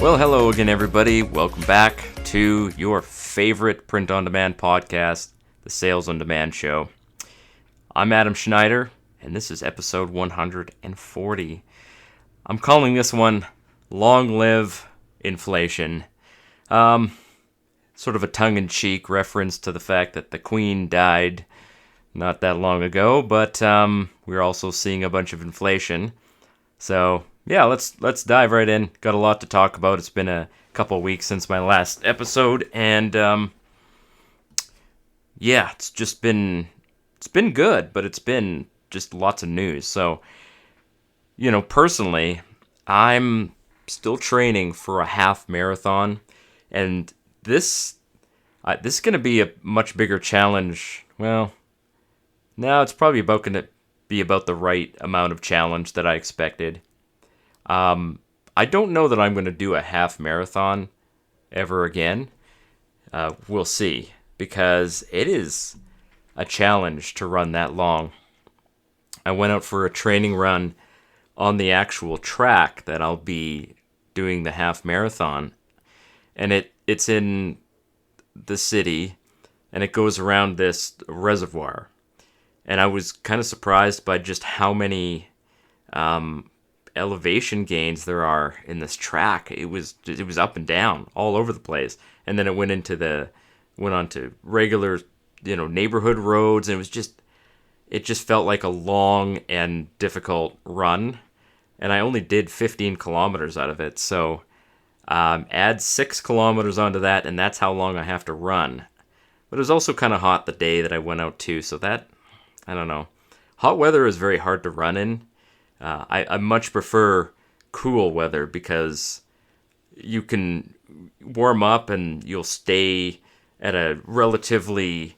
Well, hello again, everybody. Welcome back to your favorite print-on-demand podcast, the Sales on Demand Show. I'm Adam Schneider, and this is episode 140. I'm calling this one Long Live Inflation. Sort of a tongue-in-cheek reference to the fact that the Queen died not that long ago, but we're also seeing a bunch of inflation. So yeah, let's dive right in. Got a lot to talk about. It's been a couple weeks since my last episode, and yeah, it's been good, but it's been just lots of news. So, personally, I'm still training for a half marathon, and this is going to be a much bigger challenge. Well, no, it's probably going to be about the right amount of challenge that I expected. I don't know that I'm going to do a half marathon ever again. We'll see, because it is a challenge to run that long. I went out for a training run on the actual track that I'll be doing the half marathon, and it's in the city, and it goes around this reservoir. And I was kind of surprised by just how many elevation gains there are in this track. It was up and down all over the place, and then it went on to regular neighborhood roads, and it just felt like a long and difficult run. And I only did 15 kilometers out of it, so add 6 kilometers onto that, and that's how long I have to run. But it was also kind of hot the day that I went out too, so that, I don't know. Hot weather is very hard to run in. I much prefer cool weather, because you can warm up and you'll stay at a relatively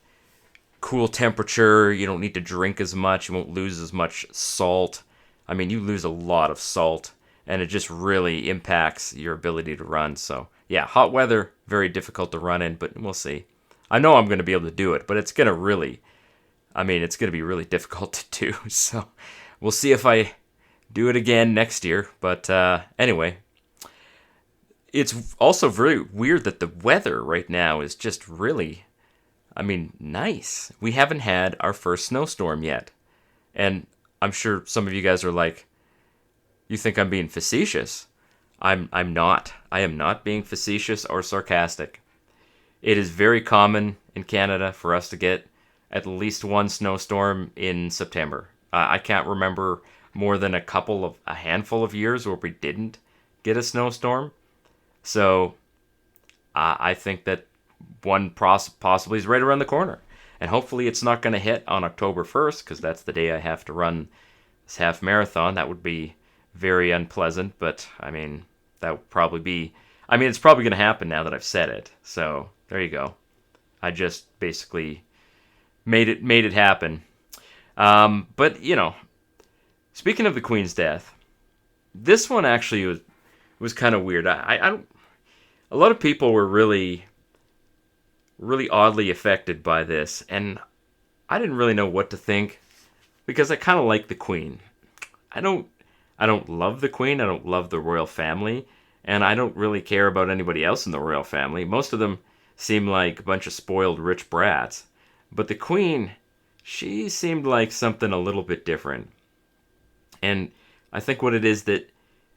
cool temperature. You don't need to drink as much. You won't lose as much salt. I mean, you lose a lot of salt, and it just really impacts your ability to run. So, yeah, hot weather, very difficult to run in, but we'll see. I know I'm going to be able to do it, but it's going to be really difficult to do. So, we'll see if I do it again next year. But anyway, it's also very weird that the weather right now is just really, nice. We haven't had our first snowstorm yet. And I'm sure some of you guys are like, you think I'm being facetious. I'm not. I am not being facetious or sarcastic. It is very common in Canada for us to get at least one snowstorm in September. I can't remember more than a handful of years where we didn't get a snowstorm. So I think that one possibly is right around the corner. And hopefully it's not going to hit on October 1st, because that's the day I have to run this half marathon. That would be very unpleasant, but that would probably be, it's probably going to happen now that I've said it. So there you go. I just basically made it happen. But speaking of the Queen's death, this one actually was kind of weird. A lot of people were really, really oddly affected by this, and I didn't really know what to think, because I kind of like the Queen. I don't love the Queen. I don't love the royal family, and I don't really care about anybody else in the royal family. Most of them seem like a bunch of spoiled rich brats, but the Queen, she seemed like something a little bit different. And I think what it is that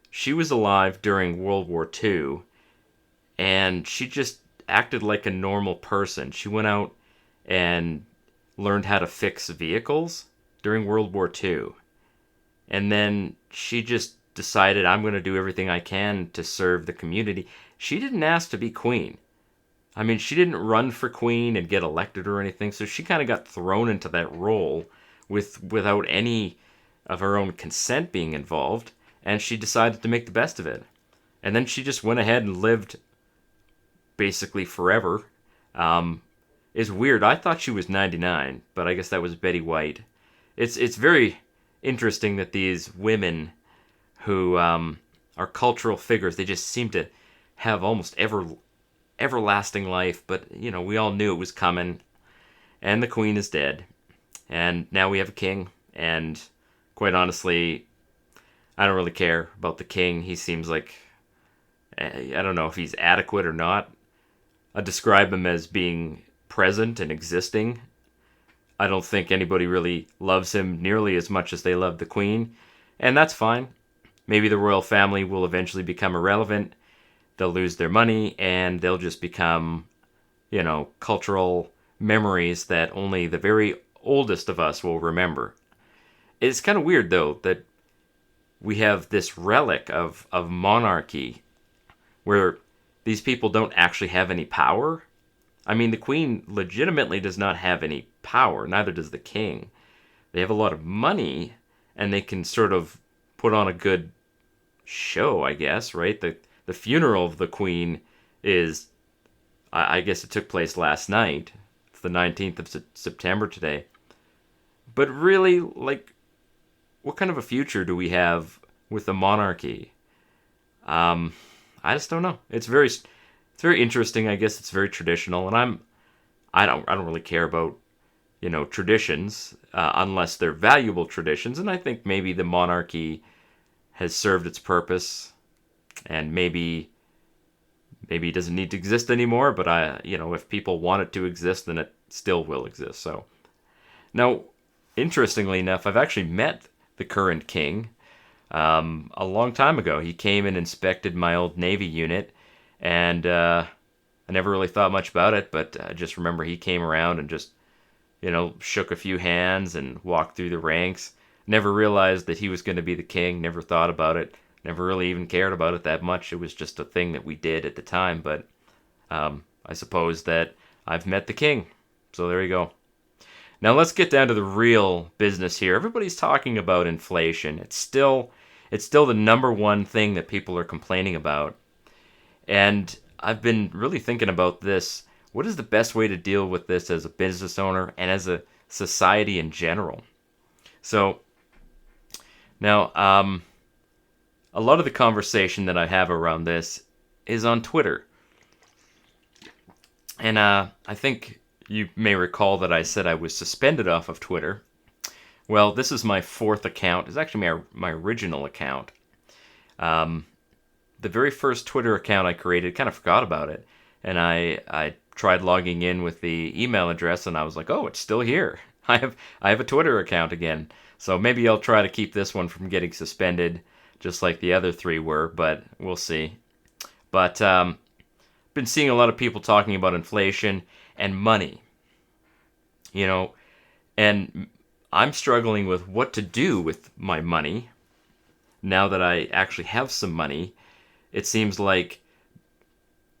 she was alive during World War II, and she just acted like a normal person. She went out and learned how to fix vehicles during World War II. And then she just decided, I'm going to do everything I can to serve the community. She didn't ask to be queen. She didn't run for queen and get elected or anything, so she kind of got thrown into that role without any of her own consent being involved, and she decided to make the best of it. And then she just went ahead and lived basically forever. It's weird. I thought she was 99, but I guess that was Betty White. It's very interesting that these women who are cultural figures, they just seem to have almost everlasting life, but we all knew it was coming, and the Queen is dead, and now we have a king, and quite honestly, I don't really care about the king. He seems like I don't know if he's adequate or not. I describe him as being present and existing. I don't think anybody really loves him nearly as much as they love the Queen, and that's fine. Maybe the royal family will eventually become irrelevant. They'll lose their money, and they'll just become, cultural memories that only the very oldest of us will remember. It's kind of weird, though, that we have this relic of monarchy where these people don't actually have any power. I mean, the Queen legitimately does not have any power, neither does the King. They have a lot of money, and they can sort of put on a good show, I guess, right? The funeral of the Queen is, I guess it took place last night. It's the 19th of September today. But really, like, what kind of a future do we have with the monarchy? I just don't know. It's very interesting. I guess it's very traditional, and I don't really care about traditions unless they're valuable traditions, and I think maybe the monarchy has served its purpose, and maybe it doesn't need to exist anymore. But if people want it to exist, then it still will exist. So now, interestingly enough, I've actually met the current king a long time ago. He came and inspected my old Navy unit, and I never really thought much about it, but I just remember he came around and just, shook a few hands and walked through the ranks. Never realized that he was going to be the king, never thought about it, never really even cared about it that much. It was just a thing that we did at the time, but I suppose that I've met the king. So there you go. Now let's get down to the real business here. Everybody's talking about inflation. It's still the number one thing that people are complaining about. And I've been really thinking about this. What is the best way to deal with this as a business owner and as a society in general? So now, a lot of the conversation that I have around this is on Twitter. And I think you may recall that I said I was suspended off of Twitter. Well, this is my fourth account. It's actually my original account. The very first Twitter account I created, kind of forgot about it. And I tried logging in with the email address, and I was like, oh, it's still here. I have a Twitter account again. So maybe I'll try to keep this one from getting suspended, just like the other three were, but we'll see. But been seeing a lot of people talking about inflation and money. And I'm struggling with what to do with my money now that I actually have some money. It seems like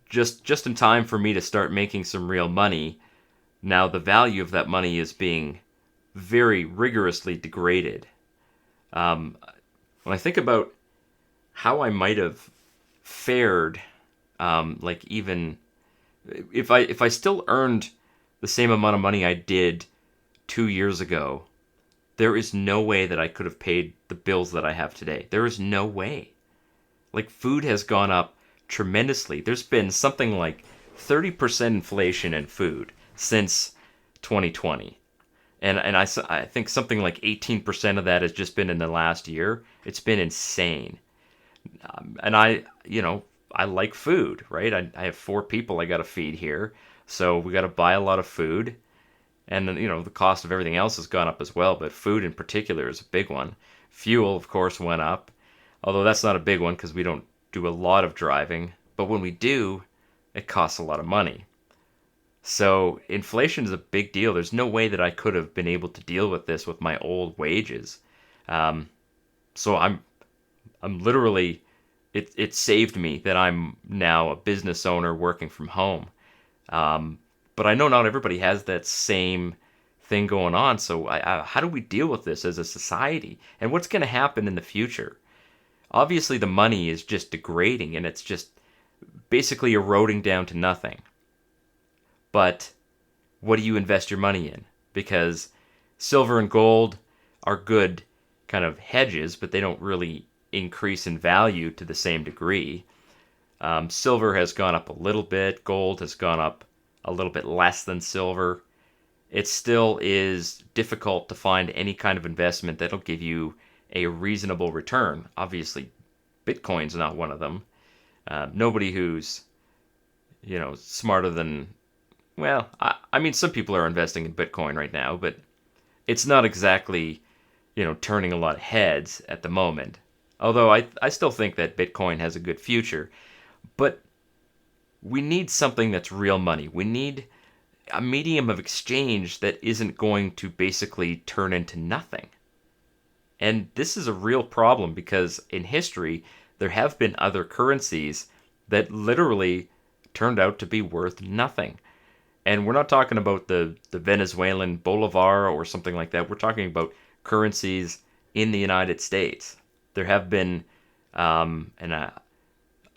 just in time for me to start making some real money, now the value of that money is being very rigorously degraded. When I think about how I might have fared, like even if I still earned the same amount of money I did 2 years ago, there is no way that I could have paid the bills that I have today. There is no way. Like, food has gone up tremendously. There's been something like 30% inflation in food since 2020. And I think something like 18% of that has just been in the last year. It's been insane. And I like food, right? I have 4 people I got to feed here. So we got to buy a lot of food. And then, the cost of everything else has gone up as well. But food in particular is a big one. Fuel, of course, went up. Although that's not a big one because we don't do a lot of driving. But when we do, it costs a lot of money. So inflation is a big deal. There's no way that I could have been able to deal with this with my old wages. So I'm literally, it saved me that I'm now a business owner working from home. But I know not everybody has that same thing going on. So how do we deal with this as a society? And what's going to happen in the future? Obviously, the money is just degrading and it's just basically eroding down to nothing. But what do you invest your money in? Because silver and gold are good kind of hedges, but they don't really increase in value to the same degree. Silver has gone up a little bit. Gold has gone up a little bit less than silver. It still is difficult to find any kind of investment that'll give you a reasonable return. Obviously, Bitcoin's not one of them. Nobody who's, smarter than, well, I mean, some people are investing in Bitcoin right now, but it's not exactly, turning a lot of heads at the moment. Although I still think that Bitcoin has a good future. But we need something that's real money. We need a medium of exchange that isn't going to basically turn into nothing. And this is a real problem because in history, there have been other currencies that literally turned out to be worth nothing. And we're not talking about the Venezuelan bolivar or something like that. We're talking about currencies in the United States. There have been, and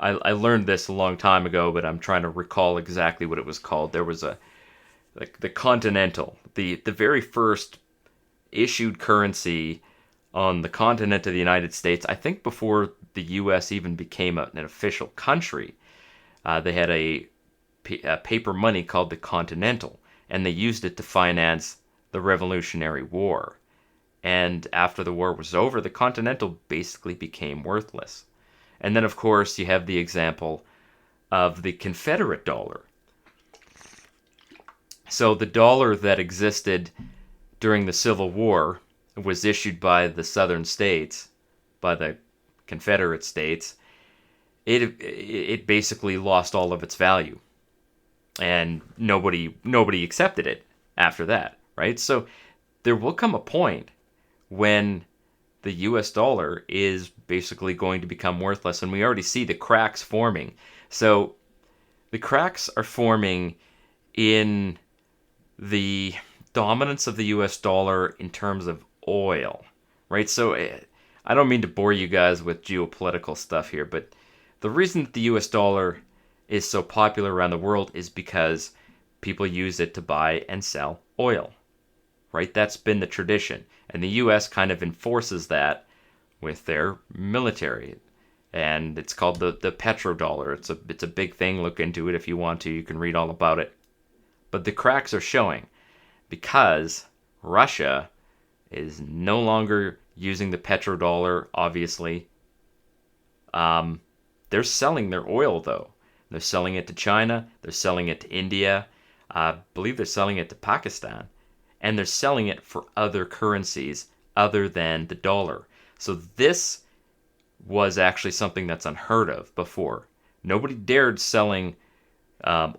I learned this a long time ago, but I'm trying to recall exactly what it was called. There was like the Continental, the very first issued currency on the continent of the United States. I think before the U.S. even became an official country, they had a paper money called the Continental, and they used it to finance the Revolutionary War. And after the war was over, the Continental basically became worthless. And then, of course, you have the example of the Confederate dollar. So the dollar that existed during the Civil War was issued by the Southern states, by the Confederate states. It basically lost all of its value, and nobody accepted it after that, right? So there will come a point when the US dollar is basically going to become worthless, and we already see the cracks forming. So the cracks are forming in the dominance of the US dollar in terms of oil, right? So I don't mean to bore you guys with geopolitical stuff here, but the reason that the US dollar is so popular around the world is because people use it to buy and sell oil, right? That's been the tradition. And the US kind of enforces that with their military. And it's called the petrodollar. It's a big thing. Look into it if you want to. You can read all about it. But the cracks are showing because Russia is no longer using the petrodollar, obviously. They're selling their oil, though. They're selling it to China. They're selling it to India. I believe they're selling it to Pakistan. And they're selling it for other currencies other than the dollar. So this was actually something that's unheard of before. Nobody dared selling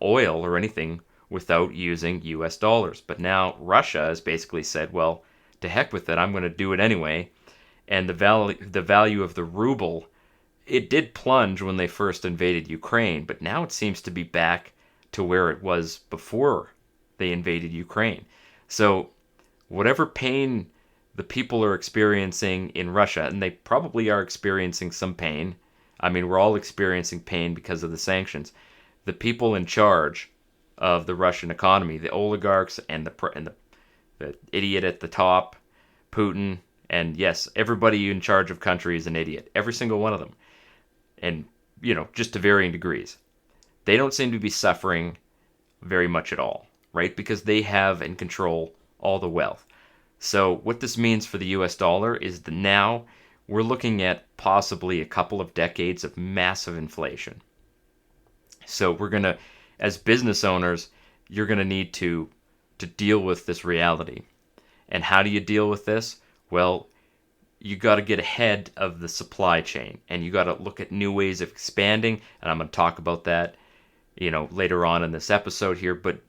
oil or anything without using US dollars. But now Russia has basically said, well, to heck with it, I'm going to do it anyway. And the value of the ruble, it did plunge when they first invaded Ukraine, but now it seems to be back to where it was before they invaded Ukraine. So whatever pain the people are experiencing in Russia, and they probably are experiencing some pain. I mean, we're all experiencing pain because of the sanctions. The people in charge of the Russian economy, the oligarchs and the idiot at the top, Putin, and yes, everybody in charge of country is an idiot. Every single one of them. And, just to varying degrees. They don't seem to be suffering very much at all, right? Because they have and control all the wealth. So what this means for the US dollar is that now we're looking at possibly a couple of decades of massive inflation. So we're going to, as business owners, you're going to need to deal with this reality. And how do you deal with this? Well, you got to get ahead of the supply chain, and you got to look at new ways of expanding, and I'm going to talk about that, later on in this episode here, but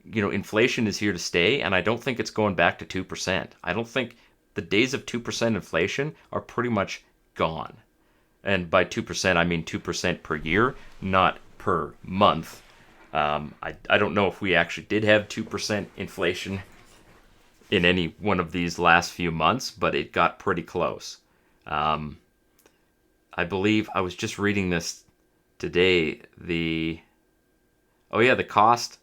inflation is here to stay, and I don't think it's going back to 2%. I don't think the days of 2% inflation are pretty much gone. And by 2%, I mean 2% per year, not per month. I don't know if we actually did have 2% inflation in any one of these last few months, but it got pretty close. I believe I was just reading this today. The cost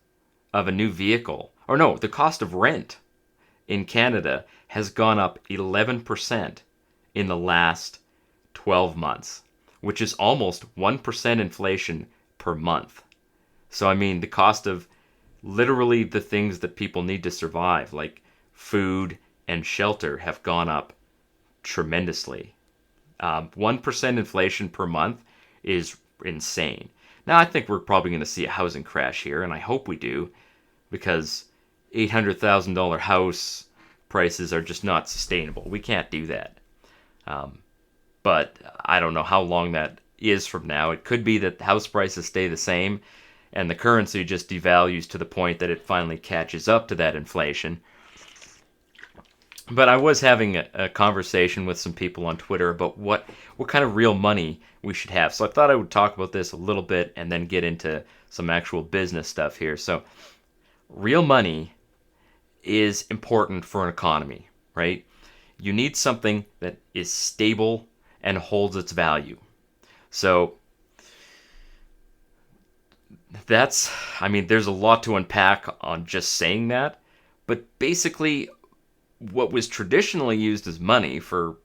of a new vehicle, or no, the cost of rent in Canada has gone up 11% in the last 12 months, which is almost 1% inflation per month. So, I mean, the cost of literally the things that people need to survive, like food and shelter, have gone up tremendously. 1% inflation per month is insane. Now, I think we're probably going to see a housing crash here, and I hope we do, because $800,000 house prices are just not sustainable. We can't do that. But I don't know how long that is from now. It could be that house prices stay the same and the currency just devalues to the point that it finally catches up to that inflation. But I was having a conversation with some people on Twitter about what kind of real money we should have. So I thought I would talk about this a little bit and then get into some actual business stuff here. So real money is important for an economy, right? You need something that is stable and holds its value. So there's a lot to unpack on just saying that, but basically what was traditionally used as money for,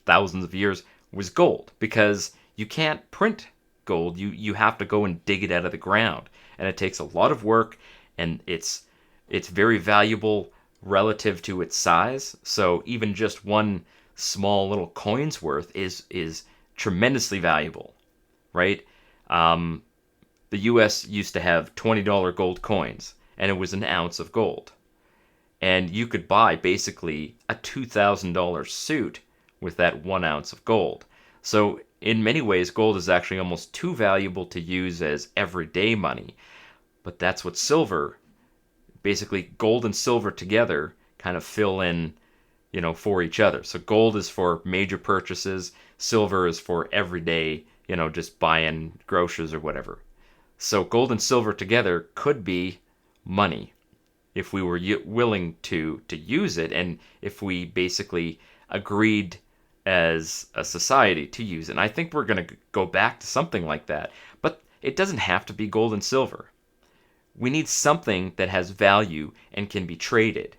thousands of years was gold, because you can't print gold. You have to go and dig it out of the ground, and it takes a lot of work, and it's very valuable relative to its size. So even just one small little coin's worth is tremendously valuable, right? The U.S. used to have $20 gold coins, and it was an ounce of gold. And you could buy basically a $2,000 suit with that 1 ounce of gold. So in many ways, gold is actually almost too valuable to use as everyday money. But that's what silver, basically gold and silver together, kind of fill in, for each other. So gold is for major purchases, silver is for everyday, just buying groceries or whatever. So gold and silver together could be money if we were willing to use it, and if we basically agreed as a society to use it. And I think we're going to go back to something like that. But it doesn't have to be gold and silver. We need something that has value and can be traded.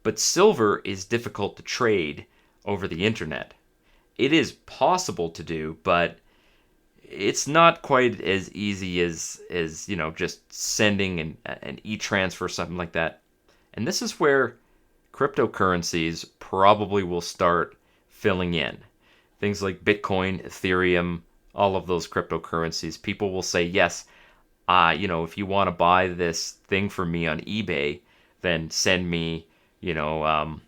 But silver is difficult to trade over the internet. It is possible to do, but it's not quite as easy as just sending an e-transfer, something like that. And this is where cryptocurrencies probably will start filling in. Things like Bitcoin, Ethereum, all of those cryptocurrencies. People will say, yes, if you want to buy this thing for me on eBay, then send me, 0.200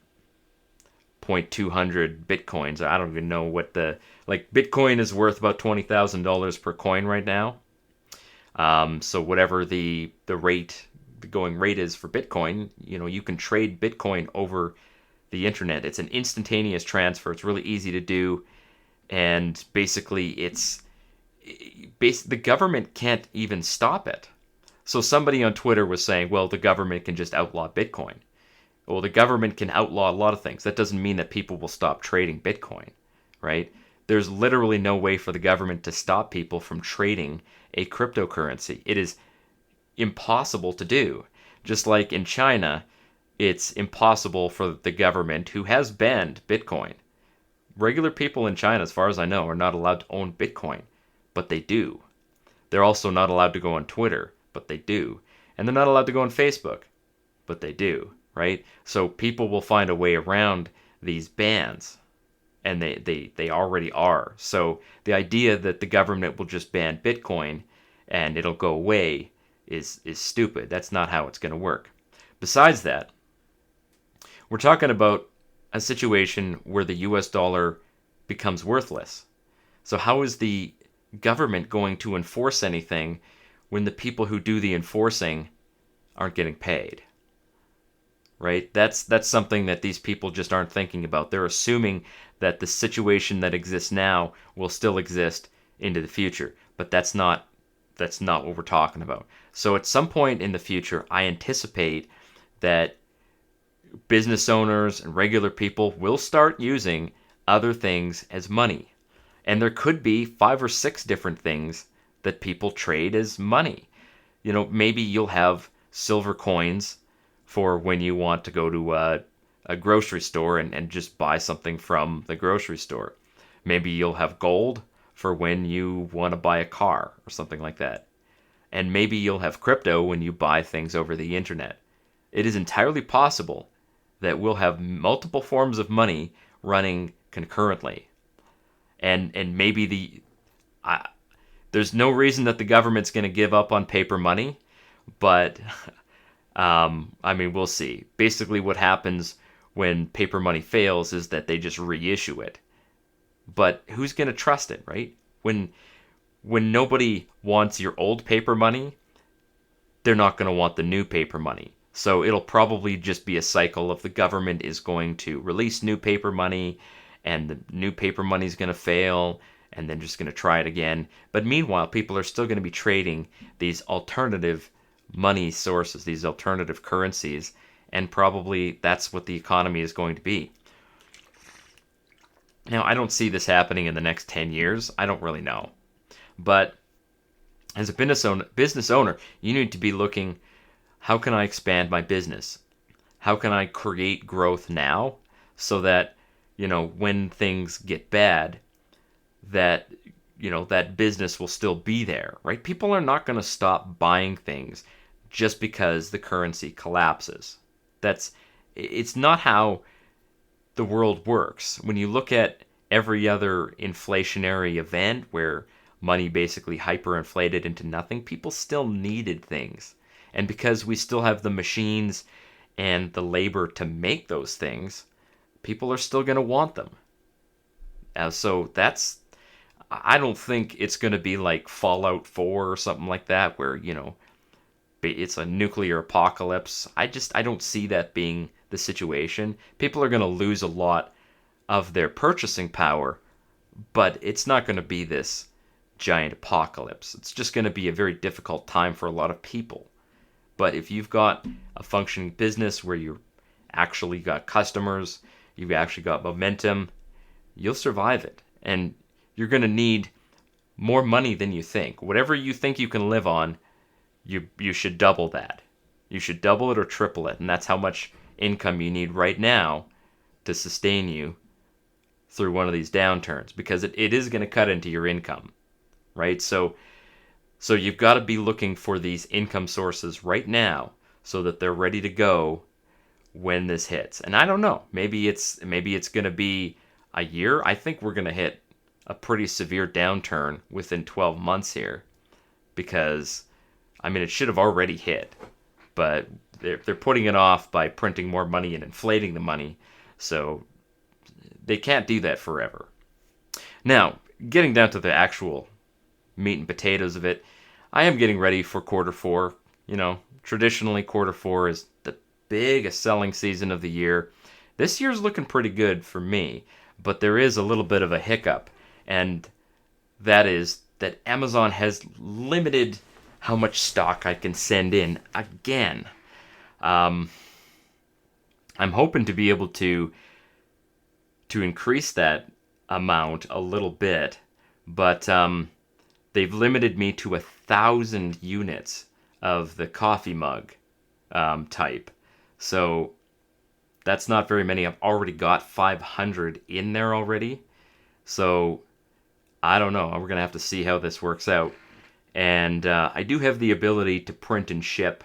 Bitcoins. I don't even know what Bitcoin is worth about $20,000 per coin right now. So whatever the going rate is for Bitcoin, you can trade Bitcoin over the internet. It's an instantaneous transfer. It's really easy to do. And basically the government can't even stop it. So somebody on Twitter was saying, well, the government can just outlaw Bitcoin. Well, the government can outlaw a lot of things. That doesn't mean that people will stop trading Bitcoin, right? There's literally no way for the government to stop people from trading a cryptocurrency. It is impossible to do. Just like in China, it's impossible for the government, who has banned Bitcoin. Regular people in China, as far as I know, are not allowed to own Bitcoin, but they do. They're also not allowed to go on Twitter, but they do. And they're not allowed to go on Facebook, but they do, right? So people will find a way around these bans, and they already are. So the idea that the government will just ban Bitcoin and it'll go away is stupid. That's not how it's going to work. Besides that, we're talking about a situation where the US dollar becomes worthless. So how is the government going to enforce anything when the people who do the enforcing aren't getting paid? Right? That's something that these people just aren't thinking about. They're assuming that the situation that exists now will still exist into the future, but that's not what we're talking about. So at some point in the future, I anticipate that business owners and regular people will start using other things as money. And there could be 5 or 6 different things that people trade as money. Maybe you'll have silver coins for when you want to go to a grocery store and just buy something from the grocery store. Maybe you'll have gold for when you want to buy a car or something like that. And maybe you'll have crypto when you buy things over the internet. It is entirely possible that we'll have multiple forms of money running concurrently. And maybe There's no reason that the government's going to give up on paper money, but I mean, we'll see. Basically, what happens when paper money fails is that they just reissue it. But who's going to trust it, right? When nobody wants your old paper money, they're not going to want the new paper money. So it'll probably just be a cycle of the government is going to release new paper money, and the new paper money is going to fail, and then just going to try it again. But meanwhile, people are still going to be trading these alternative money sources, these alternative currencies, and probably that's what the economy is going to be. Now, I don't see this happening in the next 10 years. I don't really know. But as a business owner, you need to be looking, how can I expand my business? How can I create growth now so that, when things get bad, that, that business will still be there, right? People are not going to stop buying things just because the currency collapses. It's not how the world works. When you look at every other inflationary event where money basically hyperinflated into nothing, people still needed things. And because we still have the machines and the labor to make those things, people are still going to want them. So I don't think it's going to be like Fallout 4 or something like that, where, it's a nuclear apocalypse. I don't see that being the situation. People are going to lose a lot of their purchasing power, but it's not going to be this giant apocalypse. It's just going to be a very difficult time for a lot of people. But if you've got a functioning business where you've actually got customers, you've actually got momentum, you'll survive it. And you're going to need more money than you think. Whatever you think you can live on, you should double that. You should double it or triple it. And that's how much income you need right now to sustain you through one of these downturns, because it is going to cut into your income, right? So you've got to be looking for these income sources right now so that they're ready to go when this hits. And I don't know, maybe it's going to be a year. I think we're going to hit a pretty severe downturn within 12 months here, because it should have already hit, but they're putting it off by printing more money and inflating the money. So they can't do that forever. Now, getting down to the actual meat and potatoes of it, I am getting ready for quarter four. Traditionally quarter four is the biggest selling season of the year. This year's looking pretty good for me, but there is a little bit of a hiccup, and that is that Amazon has limited how much stock I can send in again. I'm hoping to be able to increase that amount a little bit, but they've limited me to 1,000 units of the coffee mug type. So that's not very many. I've already got 500 in there already. So I don't know. We're going to have to see how this works out. And I do have the ability to print and ship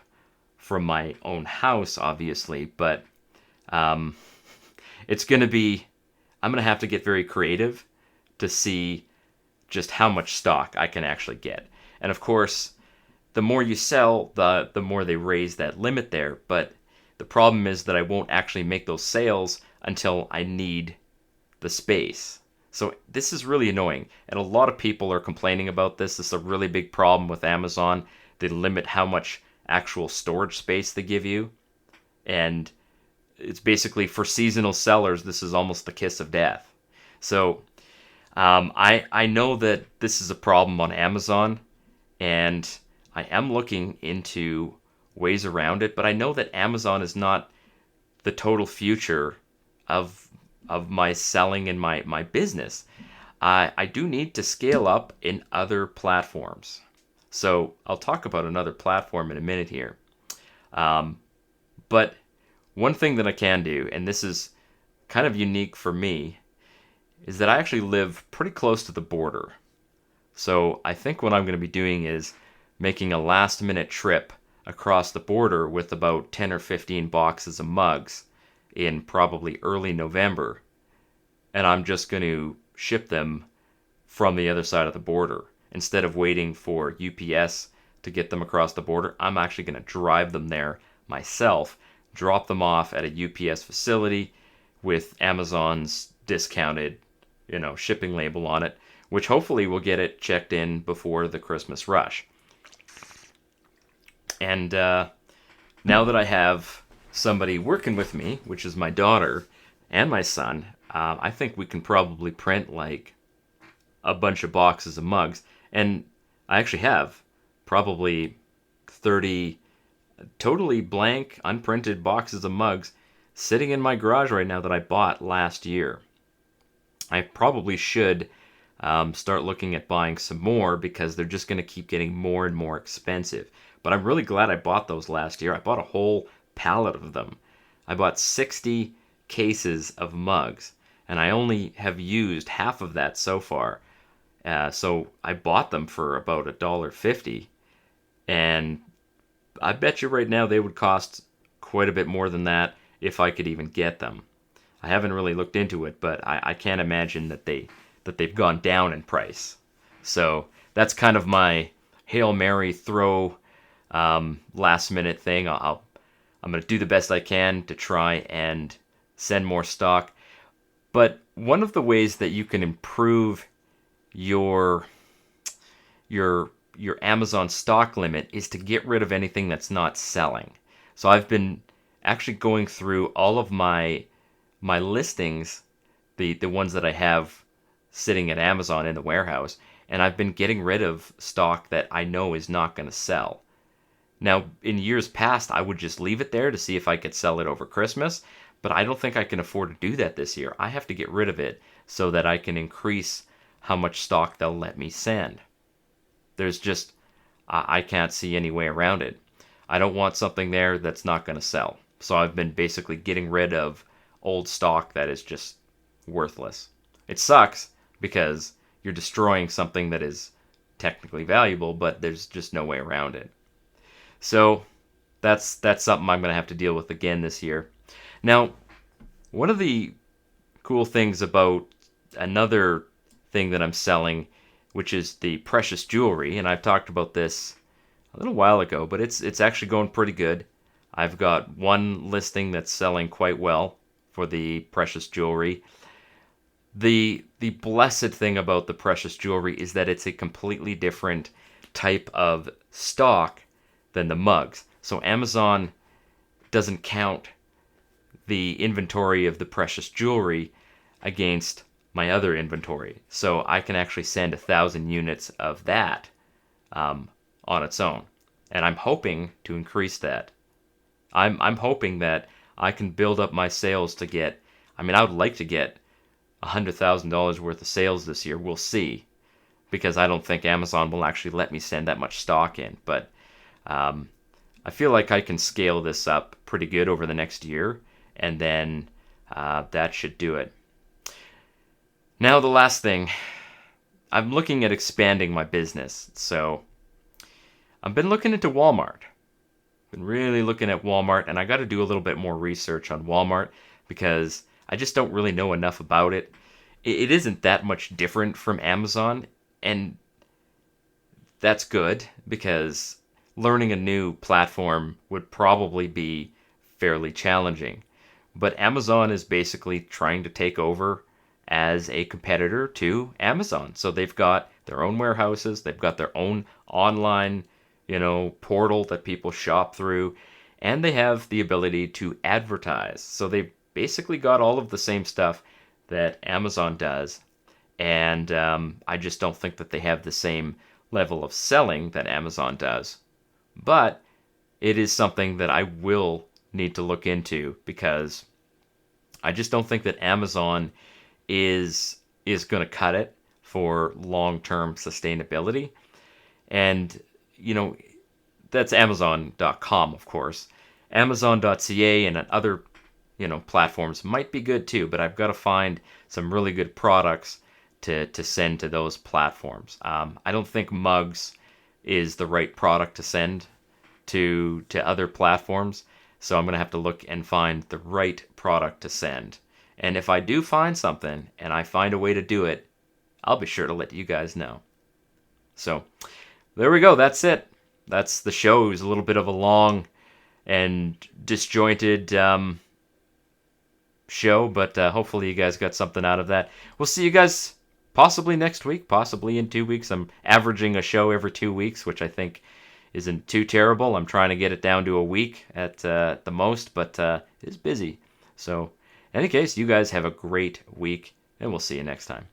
from my own house, obviously, but it's going to be, I'm going to have to get very creative to see just how much stock I can actually get. And of course, the more you sell, the more they raise that limit there. But the problem is that I won't actually make those sales until I need the space. So this is really annoying, and a lot of people are complaining about this. This is a really big problem with Amazon. They limit how much actual storage space they give you, and it's basically, for seasonal sellers, this is almost the kiss of death. So I know that this is a problem on Amazon, and I am looking into ways around it, but I know that Amazon is not the total future of my selling and my business. I do need to scale up in other platforms. So I'll talk about another platform in a minute here. But one thing that I can do, and this is kind of unique for me, is that I actually live pretty close to the border. So I think what I'm going to be doing is making a last minute trip across the border with about 10 or 15 boxes of mugs in probably early November, and I'm just going to ship them from the other side of the border. instead of waiting for UPS to get them across the border, I'm actually going to drive them there myself, drop them off at a UPS facility with Amazon's discounted, shipping label on it, which hopefully will get it checked in before the Christmas rush. And now that I have somebody working with me, which is my daughter and my son, I think we can probably print like a bunch of boxes of mugs. And I actually have probably 30 totally blank, unprinted boxes of mugs sitting in my garage right now that I bought last year. I probably should start looking at buying some more because they're just going to keep getting more and more expensive. But I'm really glad I bought those last year. I bought a whole pallet of them. I bought 60 cases of mugs, and I only have used half of that so far. So I bought them for about $1.50, and I bet you right now they would cost quite a bit more than that if I could even get them. I haven't really looked into it, but I can't imagine that they've gone down in price. So that's kind of my Hail Mary throw last minute thing. I'm going to do the best I can to try and send more stock. But one of the ways that you can improve your Amazon stock limit is to get rid of anything that's not selling. So I've been actually going through all of my listings, the ones that I have sitting at Amazon in the warehouse, and I've been getting rid of stock that I know is not going to sell. Now, in years past, I would just leave it there to see if I could sell it over Christmas, but I don't think I can afford to do that this year. I have to get rid of it so that I can increase how much stock they'll let me send. There's just, I can't see any way around it. I don't want something there that's not going to sell. So I've been basically getting rid of old stock that is just worthless. It sucks because you're destroying something that is technically valuable, but there's just no way around it. So that's something I'm going to have to deal with again this year. Now, one of the cool things about another thing that I'm selling, which is the precious jewelry, and I've talked about this a little while ago, but it's actually going pretty good. I've got one listing that's selling quite well for the precious jewelry. The blessed thing about the precious jewelry is that it's a completely different type of stock than the mugs. So Amazon doesn't count the inventory of the precious jewelry against my other inventory. So I can actually send 1,000 units of that on its own. And I'm hoping to increase that. I'm hoping that I can build up my sales to get, I would like to get $100,000 worth of sales this year. We'll see. Because I don't think Amazon will actually let me send that much stock in. But I feel like I can scale this up pretty good over the next year. And then that should do it. Now the last thing, I'm looking at expanding my business. So I've been looking into Walmart. Been really looking at Walmart, and I got to do a little bit more research on Walmart because I just don't really know enough about it. It isn't that much different from Amazon, and that's good because learning a new platform would probably be fairly challenging. But Amazon is basically trying to take over as a competitor to Amazon. So they've got their own warehouses, they've got their own online, portal that people shop through, and they have the ability to advertise. So they've basically got all of the same stuff that Amazon does, and I just don't think that they have the same level of selling that Amazon does. But it is something that I will need to look into because I just don't think that Amazon is going to cut it for long-term sustainability. And, that's Amazon.com, of course. Amazon.ca and other, platforms might be good too, but I've got to find some really good products to send to those platforms. I don't think mugs is the right product to send to other platforms, so I'm going to have to look and find the right product to send. And if I do find something and I find a way to do it, I'll be sure to let you guys know. So there we go. That's it. That's the show. It was a little bit of a long and disjointed show, but hopefully you guys got something out of that. We'll see you guys possibly next week, possibly in 2 weeks. I'm averaging a show every 2 weeks, which I think isn't too terrible. I'm trying to get it down to a week at the most, but it's busy. So, in any case, you guys have a great week, and we'll see you next time.